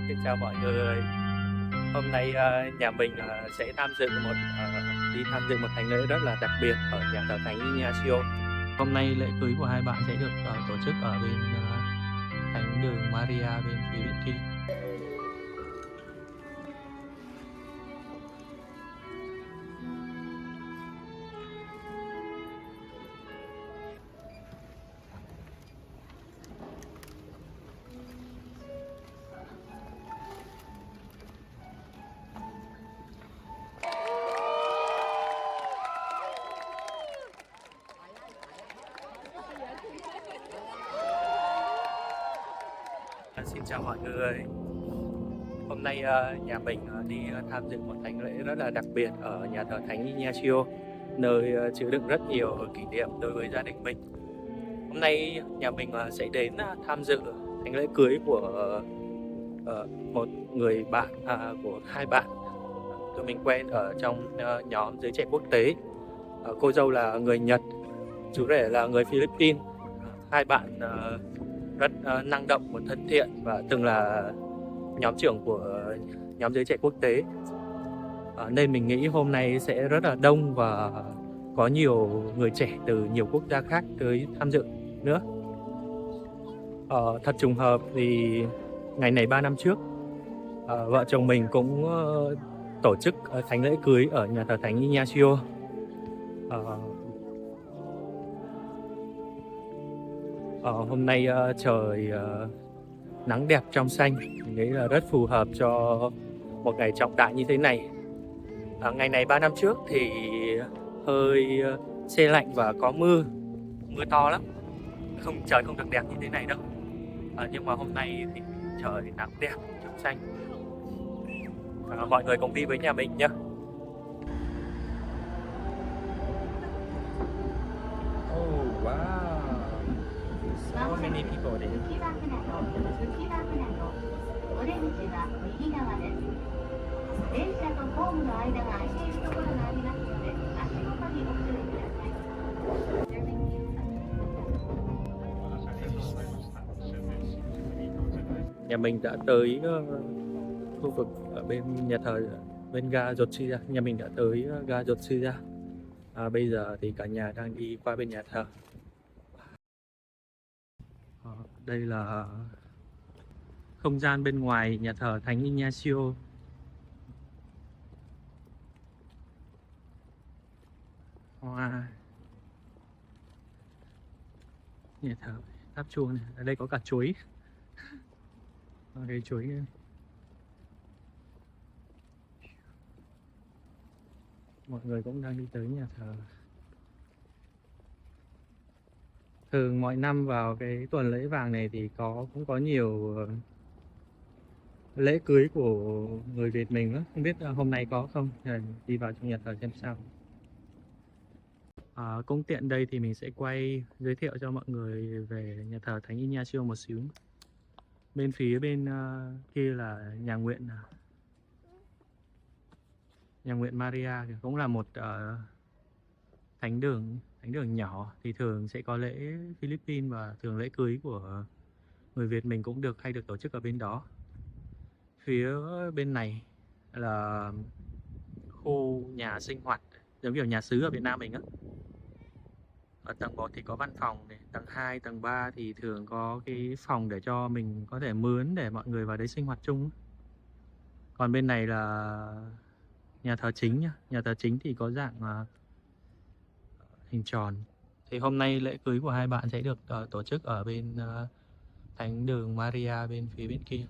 Xin chào mọi người. Hôm nay nhà mình sẽ đi tham dự một thánh lễ rất là đặc biệt ở nhà thờ Thánh Ignacio. Hôm nay lễ cưới của hai bạn sẽ được tổ chức ở bên thánh đường Maria bên phía bên kia. Xin chào mọi người. Hôm nay nhà mình đi tham dự một thánh lễ rất là đặc biệt ở nhà thờ Thánh Ignacio, nơi chứa đựng rất nhiều kỷ niệm đối với gia đình mình. Hôm nay nhà mình sẽ đến tham dự thánh lễ cưới của một người bạn của hai bạn tụi mình quen ở trong nhóm giới trẻ quốc tế. Cô dâu là người Nhật, chú rể là người Philippines. Hai bạn rất năng động và thân thiện và từng là nhóm trưởng của nhóm giới trẻ quốc tế. Nên mình nghĩ hôm nay sẽ rất là đông và có nhiều người trẻ từ nhiều quốc gia khác tới tham dự nữa. Thật trùng hợp thì ngày này 3 năm trước, vợ chồng mình cũng tổ chức thánh lễ cưới ở nhà thờ Thánh Ignacio. Hôm nay trời nắng đẹp trong xanh, mình nghĩ là rất phù hợp cho một ngày trọng đại như thế này. Ngày này 3 năm trước thì hơi se lạnh và có mưa to lắm, trời không được đẹp như thế này đâu. Nhưng mà hôm nay thì trời nắng đẹp trong xanh. Mọi người cùng đi với nhà mình nhé. Oh wow, so many people there. 電車とホームの間が空いているところがありますので、足元にご注意ください。Nhà mình đã tới khu vực ở bên nhà thờ, bên ga Jotsuya. Nhà mình đã tới ga Jotsuya. Bây giờ thì cả nhà đang đi qua bên nhà thờ. Đây là không gian bên ngoài nhà thờ Thánh Ignacio. Hoa, nhà thờ tháp chuông này. Ở đây có cả chuối. Ở đây chuối này. Mọi người cũng đang đi tới nhà thờ. Thường mọi năm vào cái tuần lễ vàng này thì cũng có nhiều lễ cưới của người Việt mình đó. Không biết hôm nay có không? Đi vào trong nhà thờ xem sao. Cũng tiện đây thì mình sẽ quay giới thiệu cho mọi người về nhà thờ Thánh Ignacio một xíu. Bên phía bên kia là nhà nguyện Maria, cũng là một thánh đường nhỏ, thì thường sẽ có lễ Philippines và thường lễ cưới của người Việt mình cũng hay được tổ chức ở bên đó. Phía bên này là khu nhà sinh hoạt giống kiểu nhà xứ ở Việt Nam mình á. Ở tầng 1 thì có văn phòng này, tầng 2, tầng 3 thì thường có cái phòng để cho mình có thể mướn để mọi người vào đấy sinh hoạt chung. Còn bên này là nhà thờ chính nhá. Nhà thờ chính thì có dạng hình tròn. Thì hôm nay lễ cưới của hai bạn sẽ được tổ chức ở bên thánh đường Maria bên phía bên kia.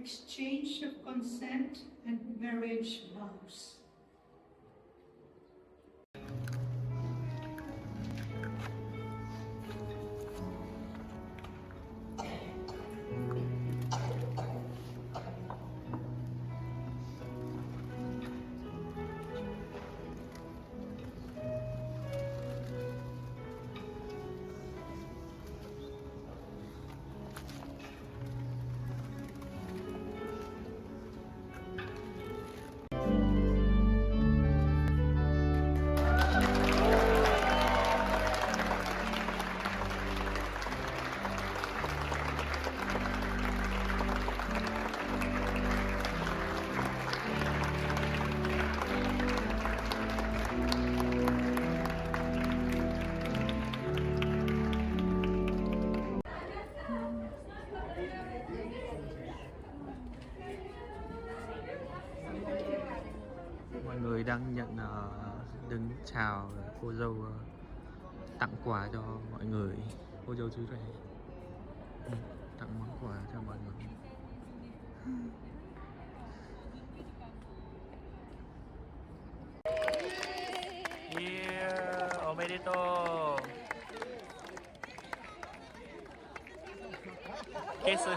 exchange of consent and marriage vows. Mọi người đang nhận đứng chào cô dâu tặng quà cho mọi người, cô dâu chú rể tặng món quà cho mọi người. Yeah, omedetou. Kiss.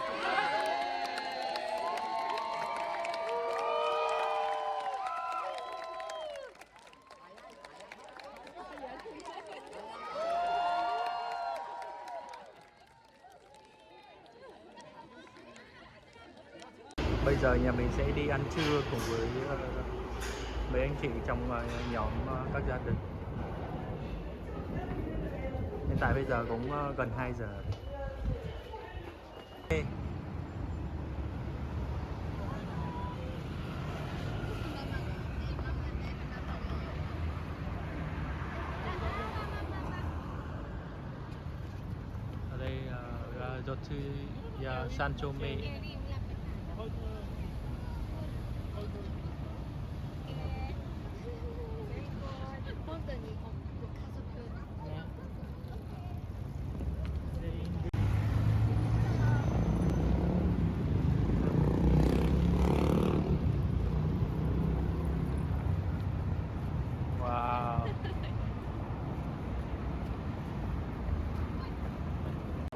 Bây giờ nhà mình sẽ đi ăn trưa cùng với mấy anh chị trong nhóm các gia đình. Hiện tại bây giờ cũng gần 2 giờ. Ở đây Jotu Sanchome. Wow.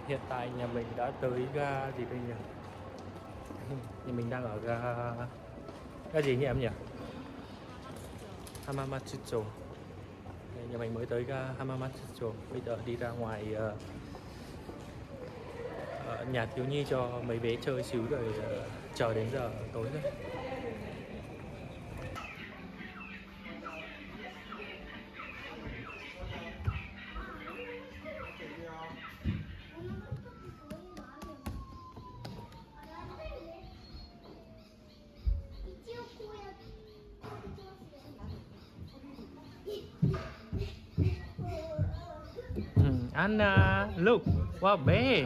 Hiện tại nhà mình đã tới ga gì đây nhỉ? Nhà mình đang ở ga gì nhỉ em nhỉ? Hamamatsucho. Nhà mình mới tới ga Hamamatsucho. Bây giờ đi ra ngoài nhà thiếu nhi cho mấy bé chơi xíu rồi chờ đến giờ tối thôi. Anna, look, wow, bear,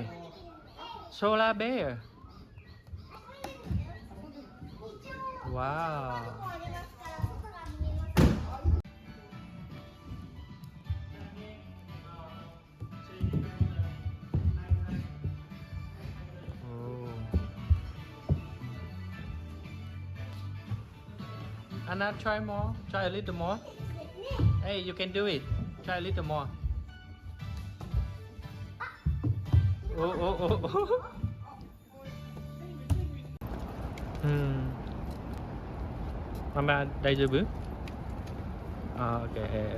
solar bear. Wow. Oh. Anna, try more, try a little more. Hey, you can do it. Try a little more. Oh, oh, oh, oh. Mama, đây rồi bước. Ok,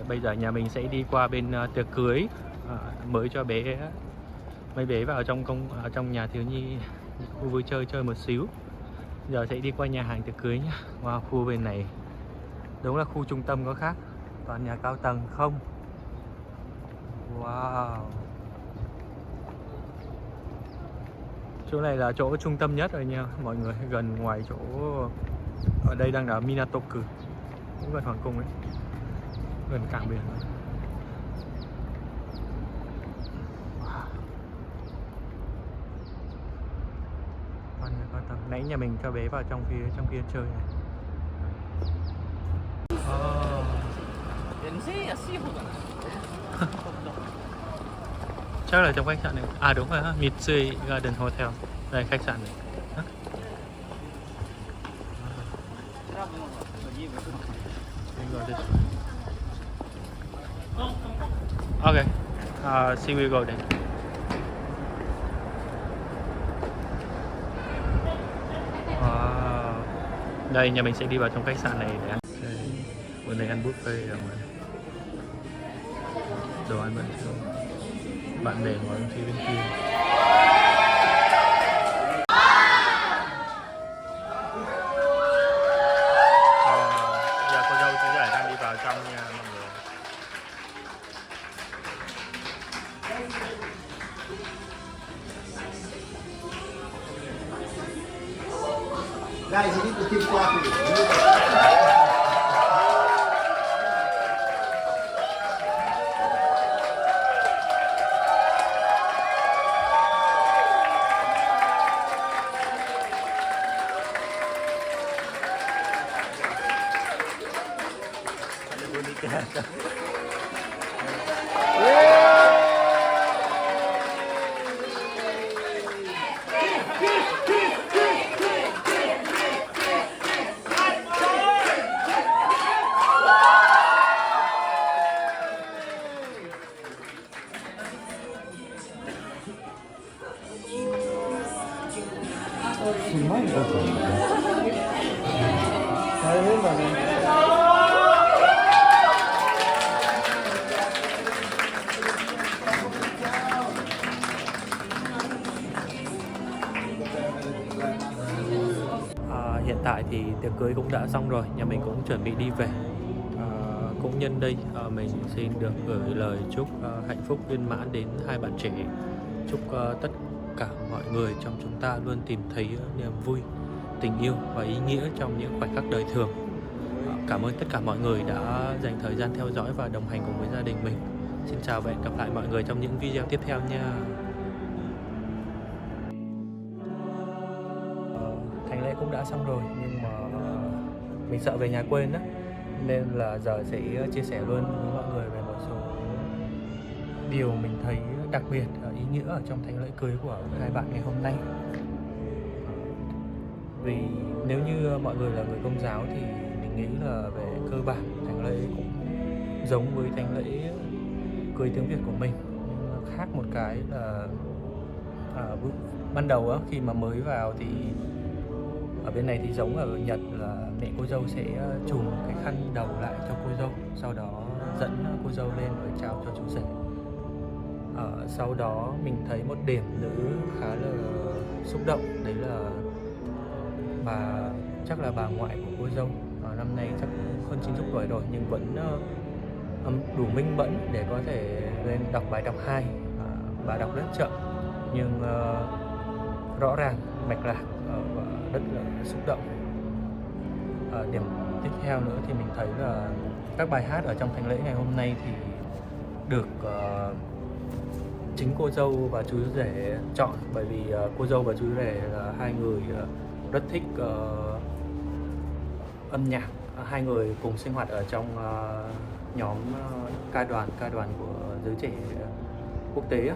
bây giờ nhà mình sẽ đi qua bên tiệc cưới mới cho bé, mấy bé vào trong nhà thiếu nhi khu vui chơi một xíu. Giờ sẽ đi qua nhà hàng tiệc cưới nhá. Wow, khu bên này đúng là khu trung tâm có khác, toàn nhà cao tầng không. Wow. Chỗ này là chỗ trung tâm nhất rồi nha mọi người, gần ngoài chỗ ở đây đang là Minatoku, cũng gần hoàng cung ấy, gần cảng biển. Toàn nhà cao tầng. Nãy nhà mình cho bé vào trong kia chơi này. Chắc là trong khách sạn này. À đúng rồi ha, Mitsui Garden Hotel. Đây khách sạn này. We go this way. Okay. See we go then. Wow. Đây nhà mình sẽ đi vào trong khách sạn này để ăn. Bữa nay ăn buffet rồi. Đồ ăn vẫn chưa. Bạn bè ngồi phía bên kia. Giờ cô dâu chú rể đang đi vào trong nha mọi người. Guys, you need to keep walking. Hiện tại thì tiệc cưới cũng đã xong rồi, nhà mình cũng chuẩn bị đi về. Cũng nhân đây mình xin được gửi lời chúc hạnh phúc viên mãn đến hai bạn trẻ. Chúc tất cả mọi người trong chúng ta luôn tìm thấy niềm vui, tình yêu và ý nghĩa trong những khoảnh khắc đời thường. Cảm ơn tất cả mọi người đã dành thời gian theo dõi và đồng hành cùng với gia đình mình. Xin chào và hẹn gặp lại mọi người trong những video tiếp theo nha. Thành lễ cũng đã xong rồi nhưng mà mình sợ về nhà quên á, nên là giờ sẽ chia sẻ luôn với mọi người về một số điều mình thấy đặc biệt, ý nghĩa ở trong thánh lễ cưới của hai bạn ngày hôm nay. Vì nếu như mọi người là người Công giáo thì mình nghĩ là về cơ bản thánh lễ cũng giống với thánh lễ cưới tiếng Việt của mình. Nhưng khác một cái là ban đầu á, khi mà mới vào thì ở bên này thì giống ở Nhật là mẹ cô dâu sẽ trùm cái khăn đầu lại cho cô dâu, sau đó dẫn cô dâu lên rồi trao cho chú rể. Sau đó mình thấy một điểm nữ khá là xúc động, đấy là chắc là bà ngoại của cô dâu, năm nay chắc hơn 90 tuổi rồi nhưng vẫn đủ minh mẫn để có thể lên đọc bài đọc 2. Bà đọc rất chậm nhưng rõ ràng, mạch lạc và rất là xúc động. Điểm tiếp theo nữa thì mình thấy là các bài hát ở trong thánh lễ ngày hôm nay thì được chính cô dâu và chú rể chọn, bởi vì cô dâu và chú rể là hai người rất thích âm nhạc. Hai người cùng sinh hoạt ở trong nhóm ca đoàn của giới trẻ quốc tế.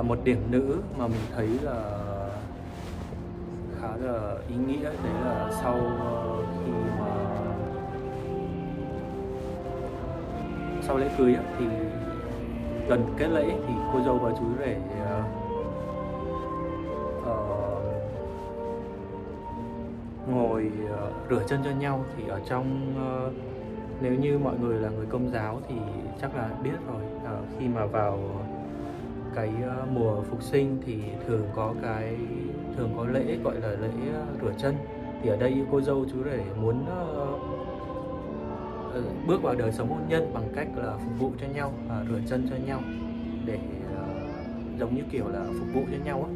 Một điểm nữ mà mình thấy là khá là ý nghĩa đấy là sau khi mà sau lễ cưới thì gần kết lễ thì cô dâu và chú rể ngồi rửa chân cho nhau. Thì ở trong nếu như mọi người là người Công giáo thì chắc là biết rồi, khi mà vào cái mùa phục sinh thì thường có lễ gọi là lễ rửa chân. Thì ở đây cô dâu chú rể muốn bước vào đời sống hôn nhân bằng cách là phục vụ cho nhau, rửa chân cho nhau để giống như kiểu là phục vụ cho nhau á.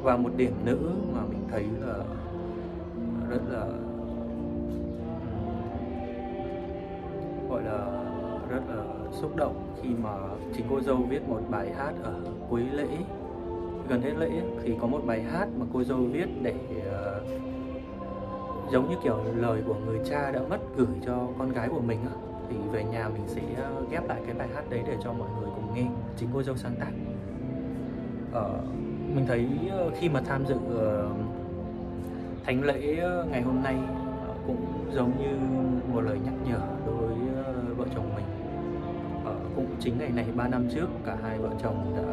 Và một điểm nữ mà mình thấy là rất là gọi là rất là xúc động khi mà chính cô dâu viết một bài hát ở cuối lễ, gần hết lễ thì có một bài hát mà cô dâu viết để giống như kiểu lời của người cha đã mất gửi cho con gái của mình. Thì về nhà mình sẽ ghép lại cái bài hát đấy để cho mọi người cùng nghe, chính cô dâu sáng tác. Mình thấy khi mà tham dự thánh lễ ngày hôm nay giống như một lời nhắc nhở đối với vợ chồng mình. Cũng chính ngày này 3 năm trước, cả hai vợ chồng đã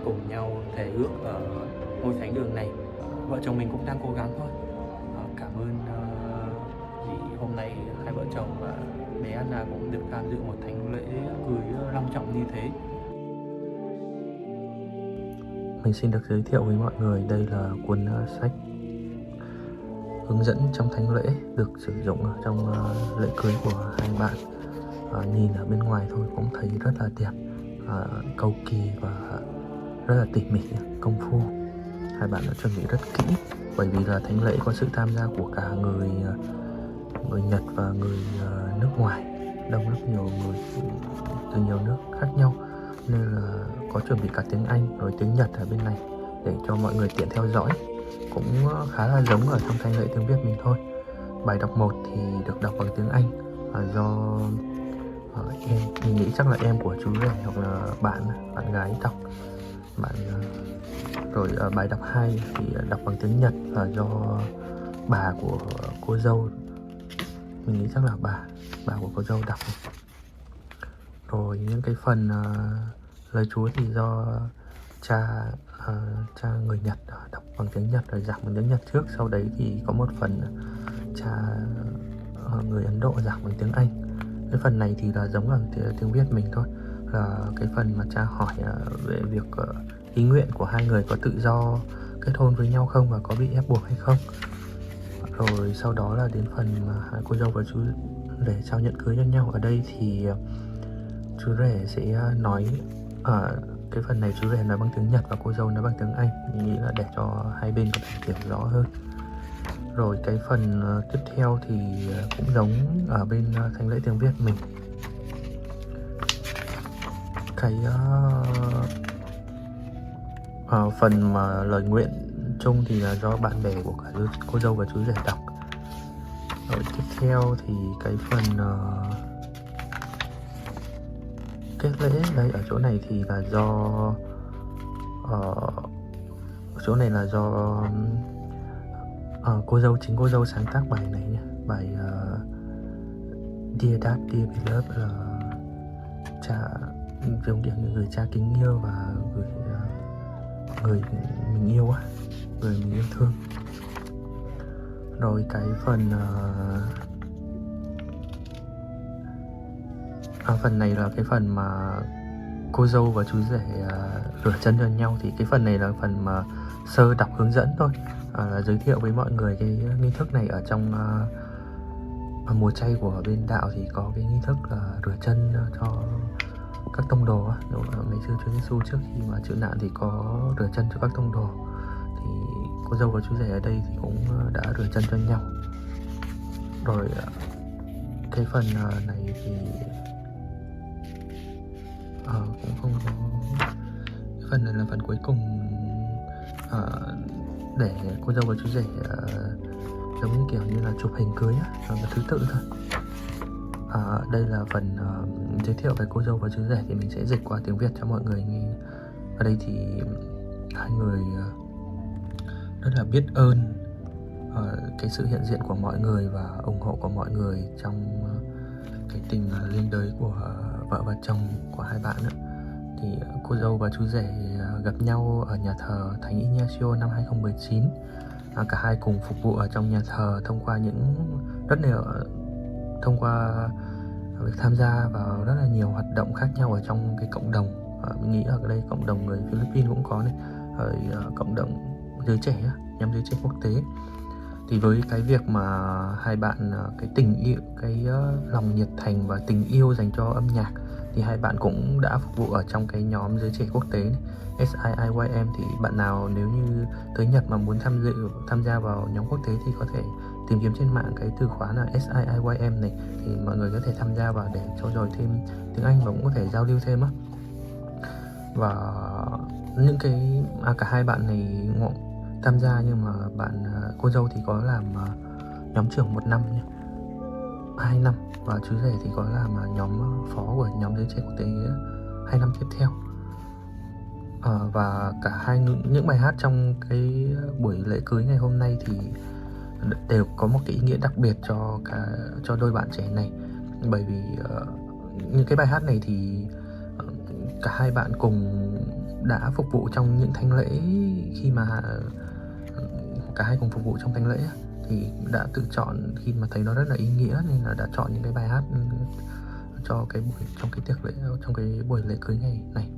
cùng nhau thề ước ở ngôi thánh đường này. Vợ chồng mình cũng đang cố gắng thôi. Cảm ơn vì hôm nay hai vợ chồng và bé Anna cũng được tham dự một thánh lễ cưới long trọng như thế. Mình xin được giới thiệu với mọi người, đây là cuốn sách hướng dẫn trong thánh lễ được sử dụng trong lễ cưới của hai bạn. Nhìn ở bên ngoài thôi cũng thấy rất là đẹp, cầu kỳ và rất là tỉ mỉ, công phu. Hai bạn đã chuẩn bị rất kỹ, bởi vì là thánh lễ có sự tham gia của cả người Nhật và người nước ngoài, đông rất nhiều người từ nhiều nước khác nhau, nên là có chuẩn bị cả tiếng Anh rồi tiếng Nhật ở bên này để cho mọi người tiện theo dõi. Cũng khá là giống ở trong thánh lễ tiếng Việt mình thôi. Bài đọc 1 thì được đọc bằng tiếng Anh do em, mình nghĩ chắc là em của chú rể hoặc là bạn gái đọc. Rồi bài đọc 2 thì đọc bằng tiếng Nhật là do bà của cô dâu, mình nghĩ chắc là bà của cô dâu đọc. Rồi những cái phần lời Chúa thì do cha người Nhật đọc bằng tiếng Nhật rồi giảng bằng tiếng Nhật trước, sau đấy thì có một phần cha người Ấn Độ giảng bằng tiếng Anh. Cái phần này thì là giống là tiếng Việt mình thôi, là cái phần mà cha hỏi về việc ý nguyện của hai người có tự do kết hôn với nhau không và có bị ép buộc hay không. Rồi sau đó là đến phần mà hai cô dâu và chú rể trao nhẫn cưới cho nhau. Ở đây thì chú rể sẽ nói cái phần này chú rể nói bằng tiếng Nhật và cô dâu nói bằng tiếng Anh, mình nghĩ là để cho hai bên có thể hiểu rõ hơn. Rồi cái phần tiếp theo thì cũng giống ở bên thánh lễ tiếng Việt mình. Cái phần mà lời nguyện chung thì là do bạn bè của cả cô dâu và chú rể đọc. Rồi tiếp theo thì cái phần kết lễ đây, ở chỗ này thì là do chính cô dâu sáng tác bài này nhé, bài Dear Dad, Dear Beloved, là cha giống như người cha kính yêu và người mình yêu người mình yêu thương. Rồi cái phần phần này là cái phần mà cô dâu và chú rể rửa chân cho nhau, thì cái phần này là phần mà sơ đọc hướng dẫn thôi, giới thiệu với mọi người cái nghi thức này. Ở trong mùa chay của bên đạo thì có cái nghi thức là rửa chân cho các tông đồ. Ngày xưa Chúa Giêsu trước khi mà chịu nạn thì có rửa chân cho các tông đồ, thì cô dâu và chú rể ở đây thì cũng đã rửa chân cho nhau. Rồi cái phần này thì cũng không có. Cái phần này là phần cuối cùng để cô dâu và chú rể giống như kiểu như là chụp hình cưới và thứ tự thôi. Đây là phần giới thiệu về cô dâu và chú rể, thì mình sẽ dịch qua tiếng Việt cho mọi người nghe. Ở đây thì hai người rất là biết ơn cái sự hiện diện của mọi người và ủng hộ của mọi người trong cái tình liên đới của vợ và chồng của hai bạn nữa. Thì cô dâu và chú rể gặp nhau ở nhà thờ Thánh Ignacio năm 2019. Cả hai cùng phục vụ ở trong nhà thờ thông qua việc tham gia vào rất là nhiều hoạt động khác nhau ở trong cái cộng đồng. Mình nghĩ ở đây cộng đồng người Philippines cũng có này, ở cộng đồng giới trẻ, nhóm giới trẻ quốc tế. Thì với cái việc mà hai bạn cái tình yêu, cái lòng nhiệt thành và tình yêu dành cho âm nhạc, thì hai bạn cũng đã phục vụ ở trong cái nhóm giới trẻ quốc tế này, SIIYM. Thì bạn nào nếu như tới Nhật mà muốn tham gia vào nhóm quốc tế thì có thể tìm kiếm trên mạng cái từ khóa là SIIYM này, thì mọi người có thể tham gia vào để trau dồi thêm tiếng Anh và cũng có thể giao lưu thêm á. Và những cái cả hai bạn này tham gia, nhưng mà cô dâu thì có làm nhóm trưởng 1 năm nhé, 2 năm, và chú rể thì có làm nhóm phó của nhóm giới trẻ quốc tế 2 năm tiếp theo. Và cả những bài hát trong cái buổi lễ cưới ngày hôm nay thì đều có một cái ý nghĩa đặc biệt cho đôi bạn trẻ này. Bởi vì những cái bài hát này thì cả hai bạn cùng đã phục vụ trong những thánh lễ, khi mà cả hai cùng phục vụ trong thánh lễ thì đã tự chọn, khi mà thấy nó rất là ý nghĩa nên là đã chọn những cái bài hát cho trong cái tiệc lễ, trong cái buổi lễ cưới này.